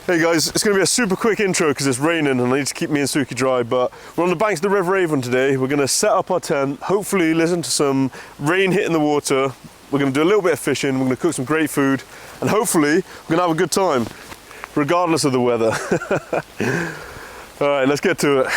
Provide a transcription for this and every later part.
Hey guys, it's going to be a super quick intro because it's raining and I need to keep me and Suki dry, but we're on the banks of the River Avon today. We're going to set up our tent, hopefully listen to some rain hitting the water. We're going to do a little bit of fishing, we're going to cook some great food, and hopefully we're going to have a good time, regardless of the weather. Alright, let's get to it.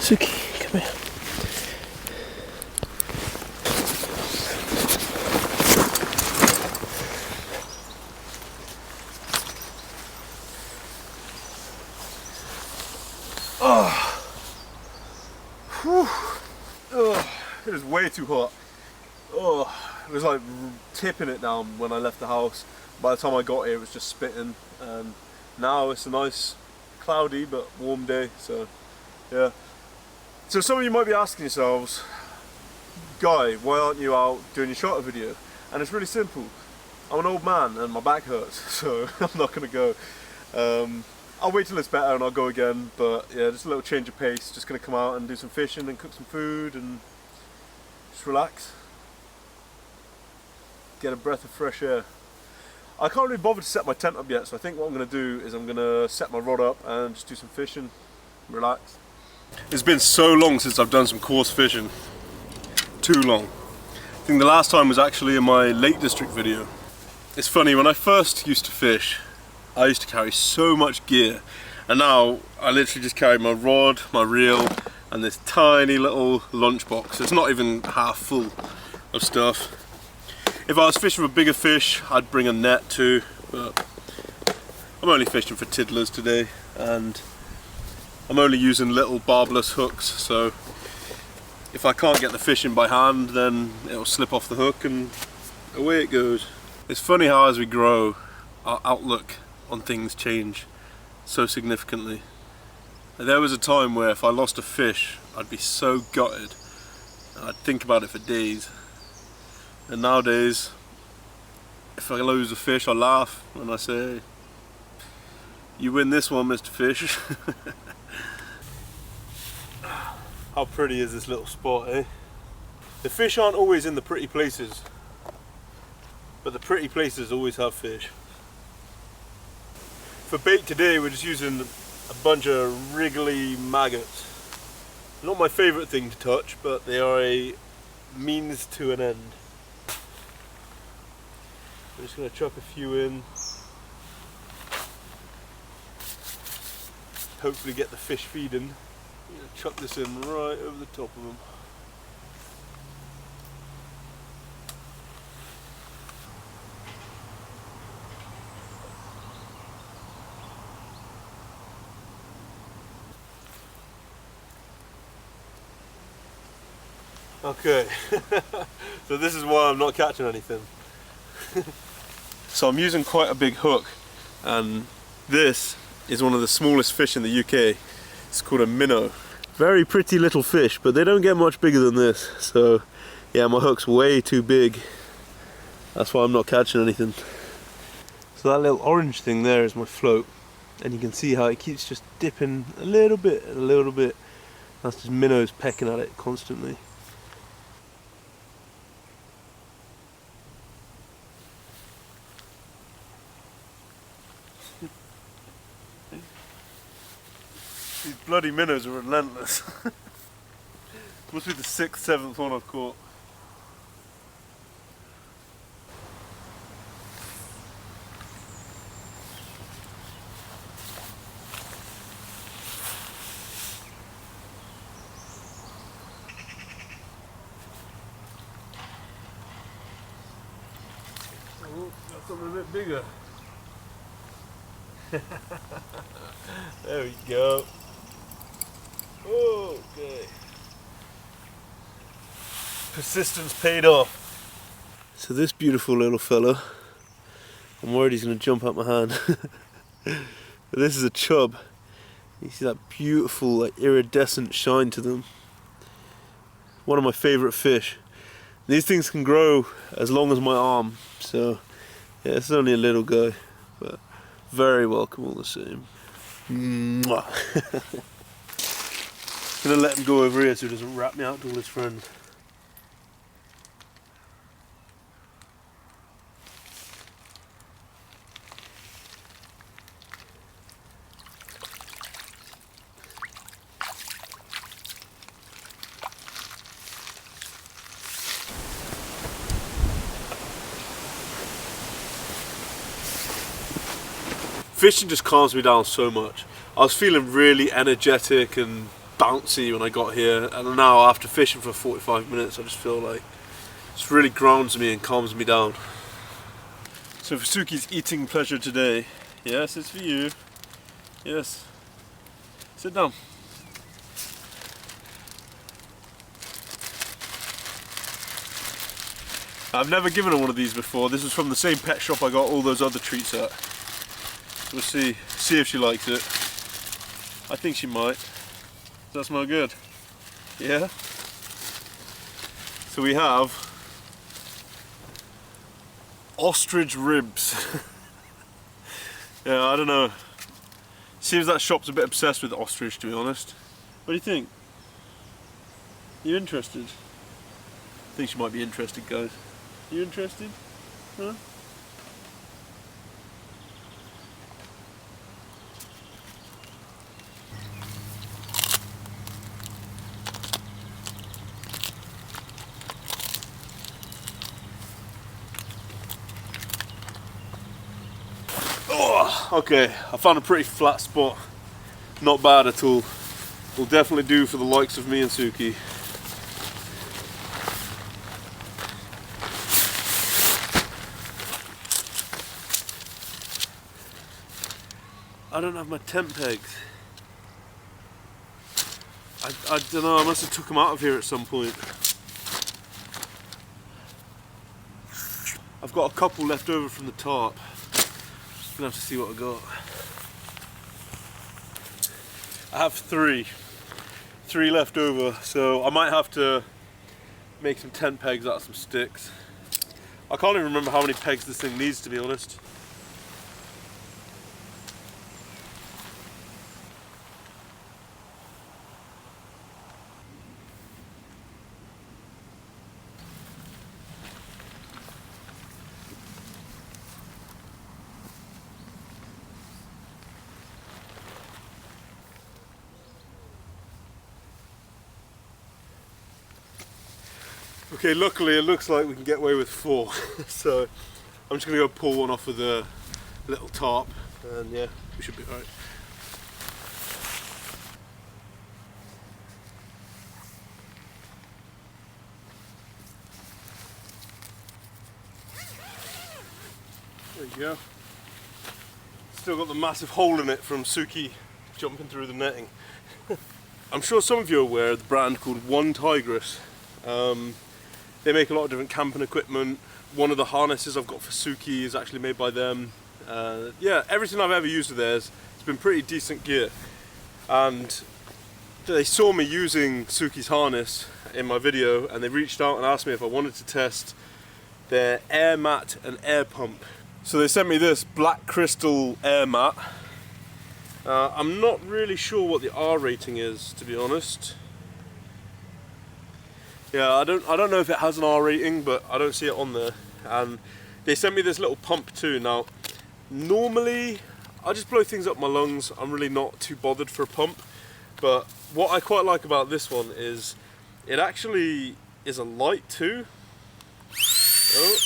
Suki, come here. Oh. Whew. Oh, it is way too hot. Oh, it was like tipping it down when I left the house. By the time I got here it was just spitting, and now it's a nice cloudy but warm day, so yeah. So some of you might be asking yourselves, Guy, why aren't you out doing your charter video? And it's really simple. I'm an old man and my back hurts, so I'm not going to go. I'll wait till it's better and I'll go again, but yeah, just a little change of pace. Just going to come out and do some fishing and cook some food and just relax. Get a breath of fresh air. I can't really bother to set my tent up yet, so I think what I'm going to do is I'm going to set my rod up and just do some fishing, relax. It's been so long since I've done some coarse fishing. Too long. I think the last time was actually in my Lake District video. It's funny, when I first used to fish, I used to carry so much gear, and now I literally just carry my rod, my reel, and this tiny little lunchbox. It's not even half full of stuff. If I was fishing for bigger fish, I'd bring a net too, but I'm only fishing for tiddlers today, and I'm only using little barbless hooks, so if I can't get the fish in by hand, then it'll slip off the hook and away it goes. It's funny how as we grow, our outlook on things change so significantly. There was a time where if I lost a fish, I'd be so gutted, and I'd think about it for days. And nowadays, if I lose a fish, I laugh and I say, "You win this one, Mr. Fish." How pretty is this little spot, eh? The fish aren't always in the pretty places, but the pretty places always have fish. For bait today, we're just using a bunch of wriggly maggots. Not my favourite thing to touch, but they are a means to an end. I'm just going to chuck a few in. Hopefully get the fish feeding. I'm going to chuck this in right over the top of them. Okay, so this is why I'm not catching anything. So I'm using quite a big hook, and this is one of the smallest fish in the UK. It's called a minnow. Very pretty little fish, but they don't get much bigger than this. So yeah, my hook's way too big. That's why I'm not catching anything. So that little orange thing there is my float, and you can see how it keeps just dipping a little bit and a little bit. That's just minnows pecking at it constantly. These bloody minnows are relentless. Must be the 6th, 7th one I've caught. Oh, got something a bit bigger. There we go. Okay. Persistence paid off. So this beautiful little fella, I'm worried he's going to jump out my hand. But this is a chub. You see that beautiful, like, iridescent shine to them. One of my favourite fish. These things can grow as long as my arm, so yeah, it's only a little guy, but very welcome all the same. Mwah. Gonna let him go over here so he doesn't wrap me out to all his friends. Fishing just calms me down so much. I was feeling really energetic and bouncy when I got here, and now after fishing for 45 minutes I just feel like it just really grounds me and calms me down. So for Suki's eating pleasure today, yes, it's for you. Yes. Sit down. I've never given her one of these before. This was from the same pet shop I got all those other treats at. We'll see if she likes it. I think she might. Does that smell good? Yeah? So we have ostrich ribs. Yeah, I don't know. Seems that shop's a bit obsessed with ostrich, to be honest. What do you think? You interested? I think she might be interested, guys. You interested? Huh? Okay, I found a pretty flat spot. Not bad at all. Will definitely do for the likes of me and Suki. I don't have my tent pegs. I don't know, I must have took them out of here at some point. I've got a couple left over from the tarp. Gonna have to see what I got. I have three left over, so I might have to make some tent pegs out of some sticks. I can't even remember how many pegs this thing needs, to be honest. Okay, luckily it looks like we can get away with 4, so I'm just going to go pull one off with a little tarp, and yeah, we should be alright. There you go. Still got the massive hole in it from Suki jumping through the netting. I'm sure some of you are aware of the brand called One Tigress. They make a lot of different camping equipment. One of the harnesses I've got for Suki is actually made by them. Yeah, everything I've ever used of theirs, it's been pretty decent gear. And they saw me using Suki's harness in my video, and they reached out and asked me if I wanted to test their air mat and air pump. So they sent me this black crystal air mat. I'm not really sure what the R rating is, to be honest. Yeah, I don't know if it has an R rating, but I don't see it on there. And they sent me this little pump too. Now, normally I just blow things up my lungs. I'm really not too bothered for a pump. But what I quite like about this one is it actually is a light too. Oh.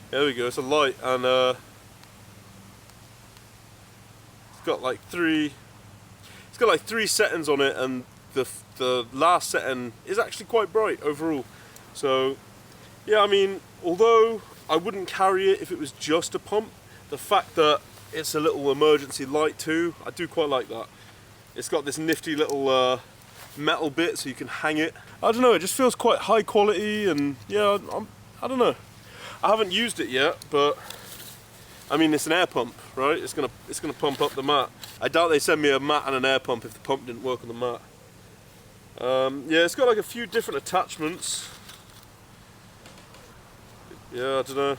There we go, it's a light, and it's got like three settings on it, and the last setting is actually quite bright overall. So yeah, I mean, although I wouldn't carry it if it was just a pump, the fact that it's a little emergency light too, I do quite like that. It's got this nifty little metal bit so you can hang it. I don't know, it just feels quite high quality, and yeah, I don't know. I haven't used it yet, but I mean, it's an air pump, right? It's gonna pump up the mat. I doubt they send me a mat and an air pump if the pump didn't work on the mat. Yeah, it's got like a few different attachments. Yeah, I don't know.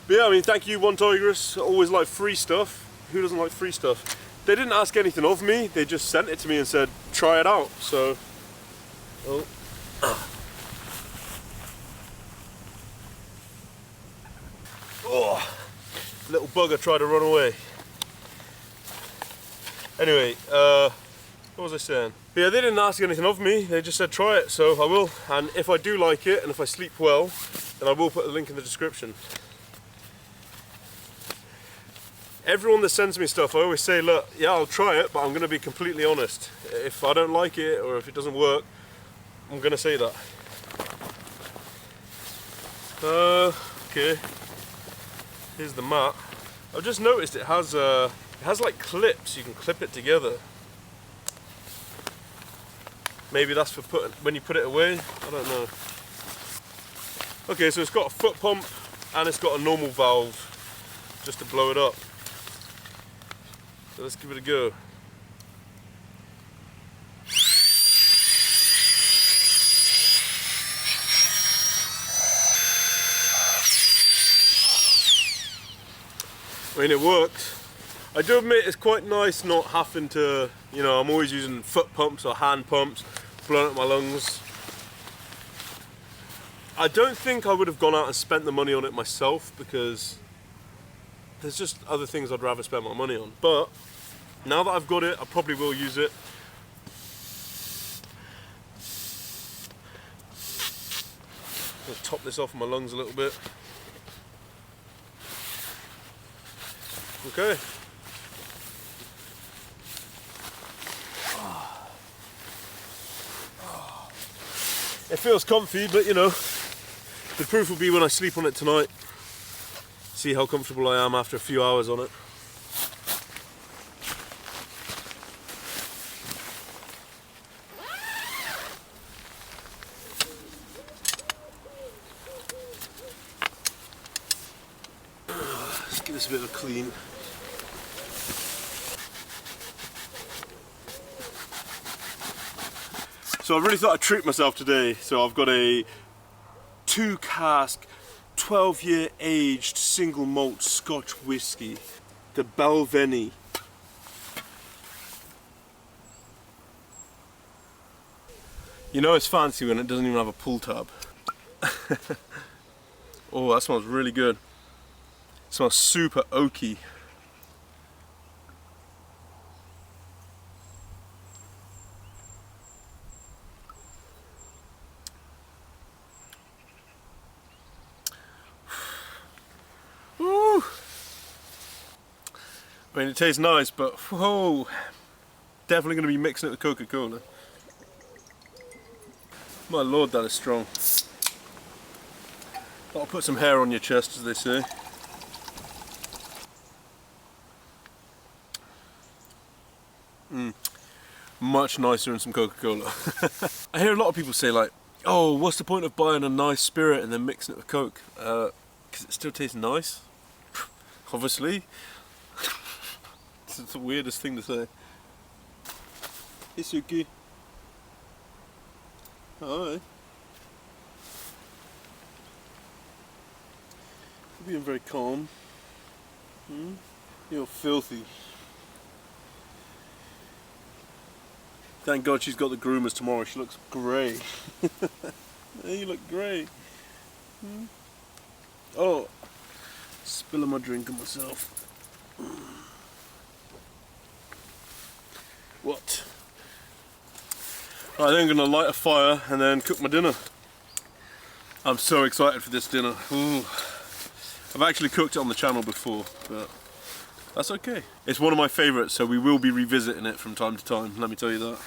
But yeah, I mean, thank you, One Tigress. I always like free stuff. Who doesn't like free stuff? They didn't ask anything of me. They just sent it to me and said, try it out. So, oh. Oh, little bugger tried to run away. Anyway, what was I saying? But yeah, they didn't ask anything of me. They just said try it, so I will. And if I do like it, and if I sleep well, then I will put a link in the description. Everyone that sends me stuff, I always say, look, yeah, I'll try it, but I'm going to be completely honest. If I don't like it, or if it doesn't work, I'm going to say that. Okay. Here's the mat. I've just noticed it has like clips. You can clip it together. Maybe that's for when you put it away. I don't know. Okay, so it's got a foot pump and it's got a normal valve just to blow it up. So let's give it a go. I mean, it worked. I do admit it's quite nice not having to, you know, I'm always using foot pumps or hand pumps, blowing up my lungs. I don't think I would have gone out and spent the money on it myself, because there's just other things I'd rather spend my money on. But now that I've got it, I probably will use it. I'll top this off my lungs a little bit. Okay. It feels comfy, but you know, the proof will be when I sleep on it tonight. See how comfortable I am after a few hours on it. Let's give this a bit of a clean. So I really thought I'd treat myself today. So I've got a 2-cask, 12-year aged single malt Scotch whiskey, the Balvenie. You know it's fancy when it doesn't even have a pull tab. Oh, that smells really good. It smells super oaky. I mean, it tastes nice, but whoa, definitely going to be mixing it with Coca-Cola. My lord, that is strong. That'll put some hair on your chest, as they say. Much nicer than some Coca-Cola. I hear a lot of people say like, oh, what's the point of buying a nice spirit and then mixing it with Coke? Because it still tastes nice. Obviously. It's the weirdest thing to say. Hey Suki. Hi. You're being very calm. You're filthy. Thank God she's got the groomers tomorrow. She looks grey. You look grey. Oh, spilling my drink on myself. What? Right, then I'm going to light a fire and then cook my dinner. I'm so excited for this dinner. Ooh. I've actually cooked it on the channel before, but that's okay. It's one of my favourites, so we will be revisiting it from time to time, let me tell you that.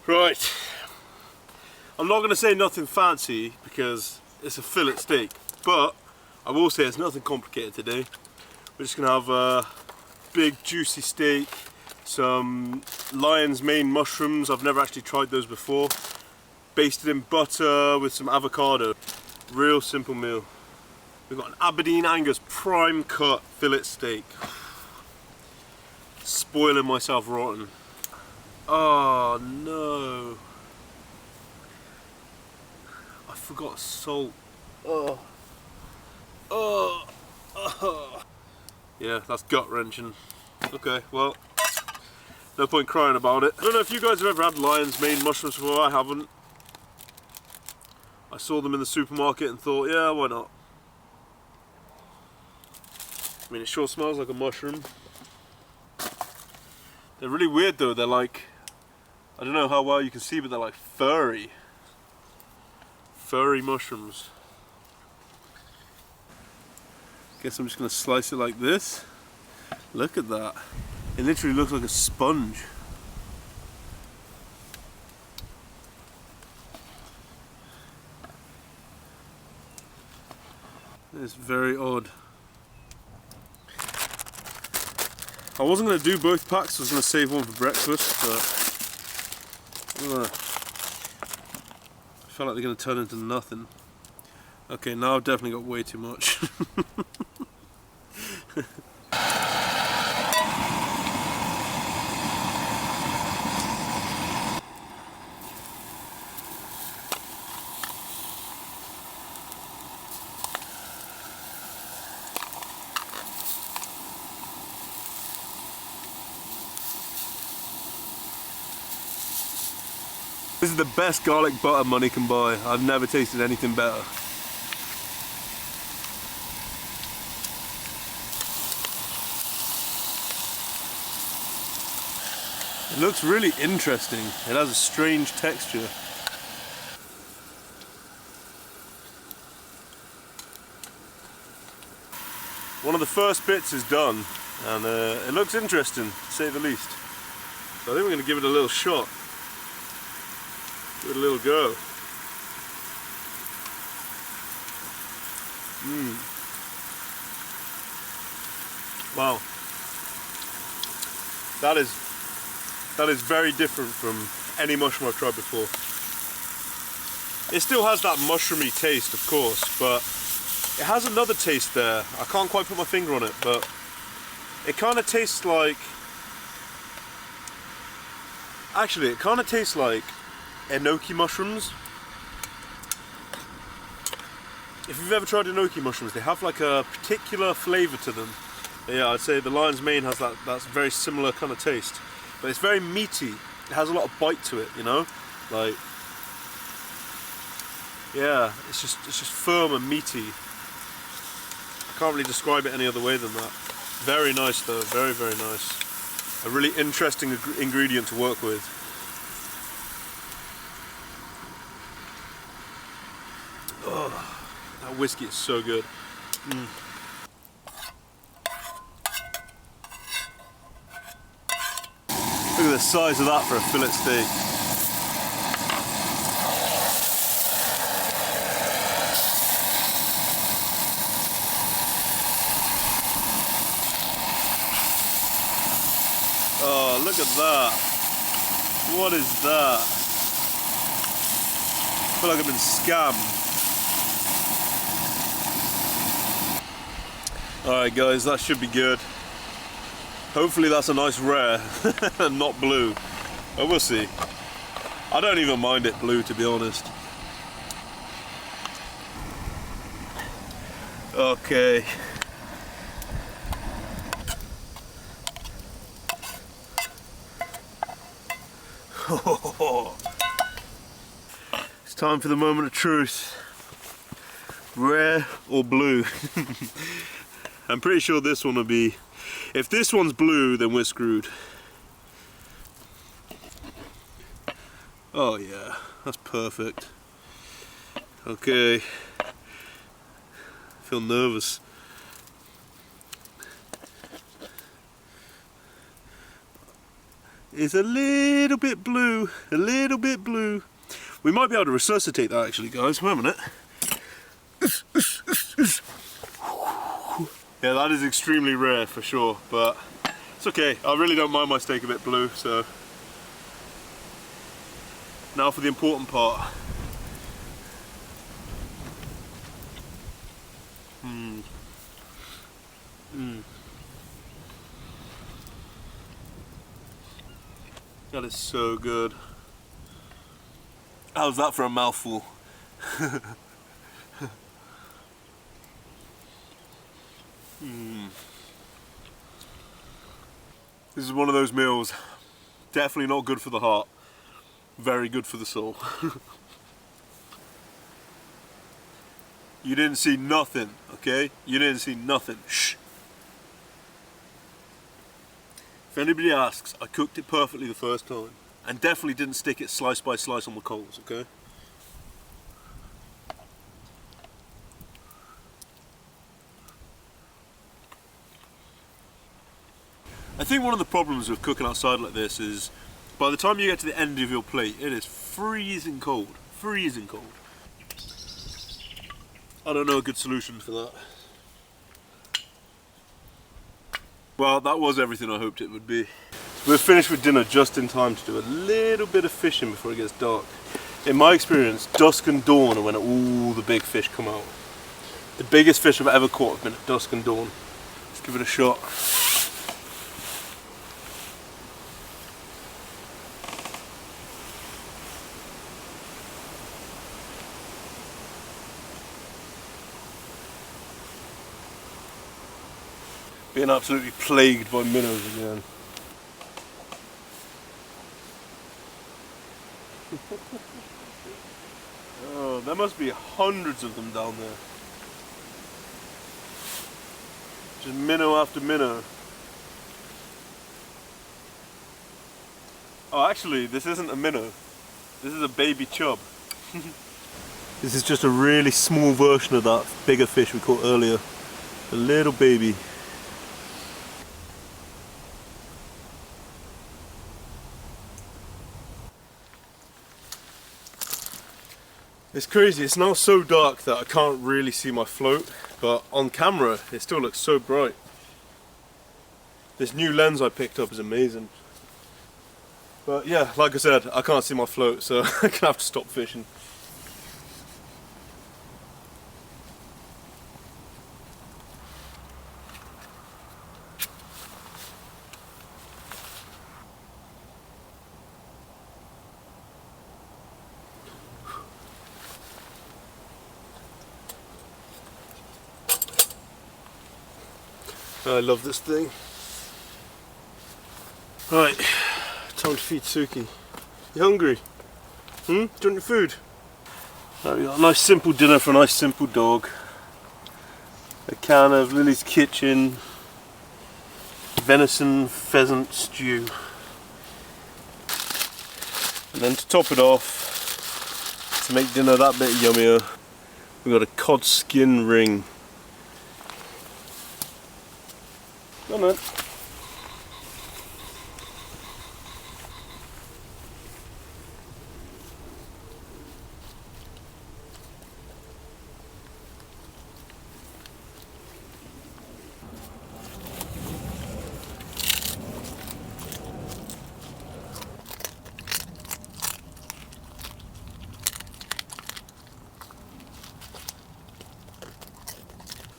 Right, I'm not going to say nothing fancy because it's a fillet steak, but I will say it's nothing complicated today. We're just going to have a big juicy steak, some lion's mane mushrooms, I've never actually tried those before, basted in butter with some avocado. Real simple meal. We've got an Aberdeen Angus prime cut fillet steak. Spoiling myself rotten. Oh no. I forgot salt. Oh. Oh. Oh. Yeah, that's gut wrenching. Okay, well, no point crying about it. I don't know if you guys have ever had lion's mane mushrooms before. I haven't. I saw them in the supermarket and thought, yeah, why not? I mean, it sure smells like a mushroom. They're really weird though. They're like, I don't know how well you can see, but they're like furry. Furry mushrooms. Guess I'm just going to slice it like this. Look at that. It literally looks like a sponge. It's very odd. I wasn't going to do both packs, I was going to save one for breakfast, but I don't know. I felt like they're going to turn into nothing. Okay, now I've definitely got way too much. This is the best garlic butter money can buy. I've never tasted anything better. It looks really interesting. It has a strange texture. One of the first bits is done, and it looks interesting, to say the least. So I think we're going to give it a little shot. Give it a little go. Wow. That is very different from any mushroom I've tried before. It still has that mushroomy taste, of course, but it has another taste there. I can't quite put my finger on it, but it kind of tastes like... Actually, it kind of tastes like enoki mushrooms. If you've ever tried enoki mushrooms, they have like a particular flavour to them. Yeah, I'd say the lion's mane has that's very similar kind of taste. But it's very meaty. It has a lot of bite to it, you know? Like, yeah, it's just firm and meaty. I can't really describe it any other way than that. Very nice though, very, very nice. A really interesting ingredient to work with. Oh, that whiskey is so good. Look at the size of that for a fillet steak. Oh, look at that. What is that? I feel like I've been scammed. Alright guys, that should be good. Hopefully that's a nice rare and not blue. But we'll see. I don't even mind it blue, to be honest. Okay. It's time for the moment of truth. Rare or blue? I'm pretty sure this one will be... If this one's blue, then we're screwed. Oh yeah, that's perfect. Okay. I feel nervous. is a little bit blue, a little bit blue. We might be able to resuscitate that actually, guys. Wait a minute. Yeah, that is extremely rare for sure, but it's okay. I really don't mind my steak a bit blue, so. Now for the important part. That is so good. How's that for a mouthful? This is one of those meals, definitely not good for the heart, very good for the soul. You didn't see nothing, okay? You didn't see nothing. Shh. If anybody asks, I cooked it perfectly the first time, and definitely didn't stick it slice by slice on the coals, okay? I think one of the problems with cooking outside like this is by the time you get to the end of your plate, it is freezing cold. Freezing cold. I don't know a good solution for that. Well, that was everything I hoped it would be. So we're finished with dinner just in time to do a little bit of fishing before it gets dark. In my experience, dusk and dawn are when all the big fish come out. The biggest fish I've ever caught have been at dusk and dawn. Let's give it a shot. Being absolutely plagued by minnows again. Oh, there must be hundreds of them down there. Just minnow after minnow. Oh, actually, this isn't a minnow. This is a baby chub. This is just a really small version of that bigger fish we caught earlier. A little baby. It's crazy, it's now so dark that I can't really see my float, but on camera it still looks so bright. This new lens I picked up is amazing. But yeah, like I said, I can't see my float, so I'm gonna have to stop fishing. I love this thing. Right, time to feed Suki. You hungry? Do you want your food? Right, we got a nice simple dinner for a nice simple dog. A can of Lily's Kitchen venison pheasant stew. And then to top it off, to make dinner that bit yummier, we've got a cod skin ring. Come on.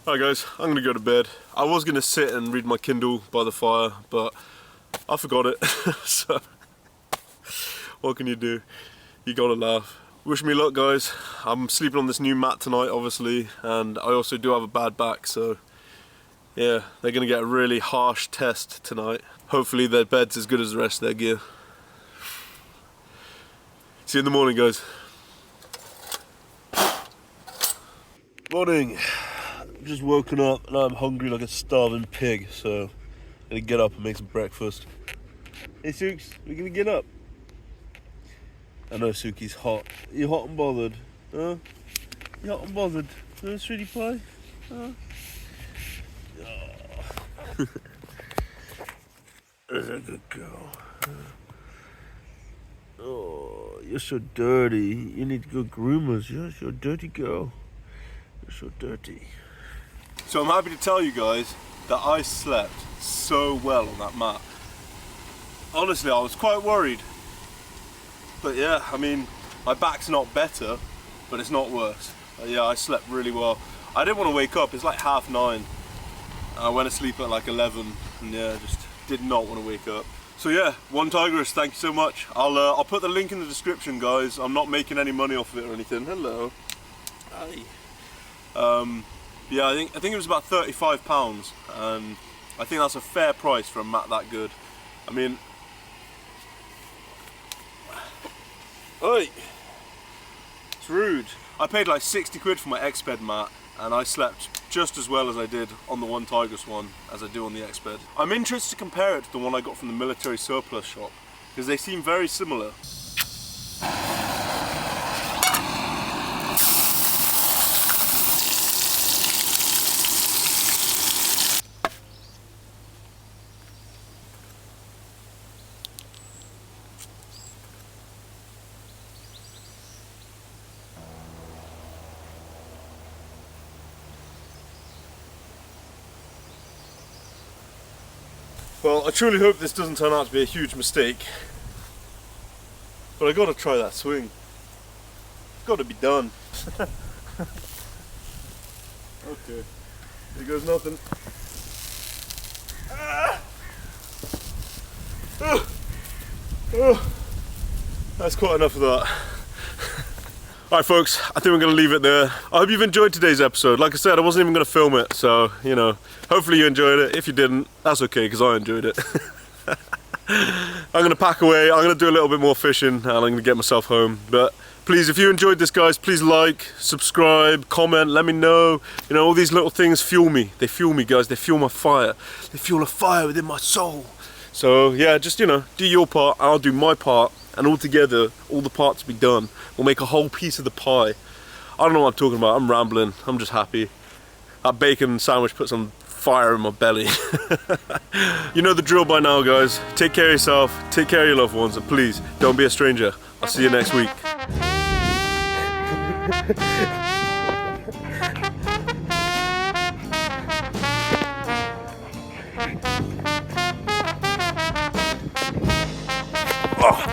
Alright guys, I'm gonna go to bed. I was gonna sit and read my Kindle by the fire, but I forgot it. So, what can you do? You gotta laugh. Wish me luck guys. I'm sleeping on this new mat tonight obviously, and I also do have a bad back, so yeah, they're gonna get a really harsh test tonight. Hopefully their bed's as good as the rest of their gear. See you in the morning guys. Morning. Just woken up and I'm hungry like a starving pig, so I'm gonna get up and make some breakfast. Hey Sooks, we're gonna get up. I know Suki's hot. You hot and bothered? Huh? You hot and bothered? Huh, sweetie pie? Huh? Oh. There's a good girl. Oh, you're so dirty. You need to go groomers. You're so dirty, girl. You're so dirty. So I'm happy to tell you guys that I slept so well on that mat. Honestly, I was quite worried. But yeah, I mean, my back's not better, but it's not worse. Yeah, I slept really well. I didn't want to wake up, it's like 9:30. I went to sleep at like 11, and yeah, just did not want to wake up. So yeah, One Tigress, thank you so much. I'll put the link in the description, guys. I'm not making any money off of it or anything. Hello. Hi. Yeah, I think it was about £35, and I think that's a fair price for a mat that good. I mean, oi, it's rude. I paid like 60 quid for my X-Bed mat, and I slept just as well as I did on the One Tigress one as I do on the X-Bed. I'm interested to compare it to the one I got from the military surplus shop, because they seem very similar. Well, I truly hope this doesn't turn out to be a huge mistake, but I gotta try that swing. It's gotta be done. Okay, here goes nothing. That's quite enough of that. Alright folks, I think we're going to leave it there. I hope you've enjoyed today's episode. Like I said, I wasn't even going to film it, so, you know, hopefully you enjoyed it. If you didn't, that's okay, because I enjoyed it. I'm going to pack away, I'm going to do a little bit more fishing, and I'm going to get myself home. But please, if you enjoyed this, guys, please like, subscribe, comment, let me know. You know, all these little things fuel me. They fuel me, guys. They fuel my fire. They fuel a fire within my soul. So, yeah, just, you know, do your part, I'll do my part. And all together, all the parts be done. We'll make a whole piece of the pie. I don't know what I'm talking about. I'm rambling. I'm just happy. That bacon sandwich put some fire in my belly. You know the drill by now, guys. Take care of yourself. Take care of your loved ones. And please, don't be a stranger. I'll see you next week. Oh.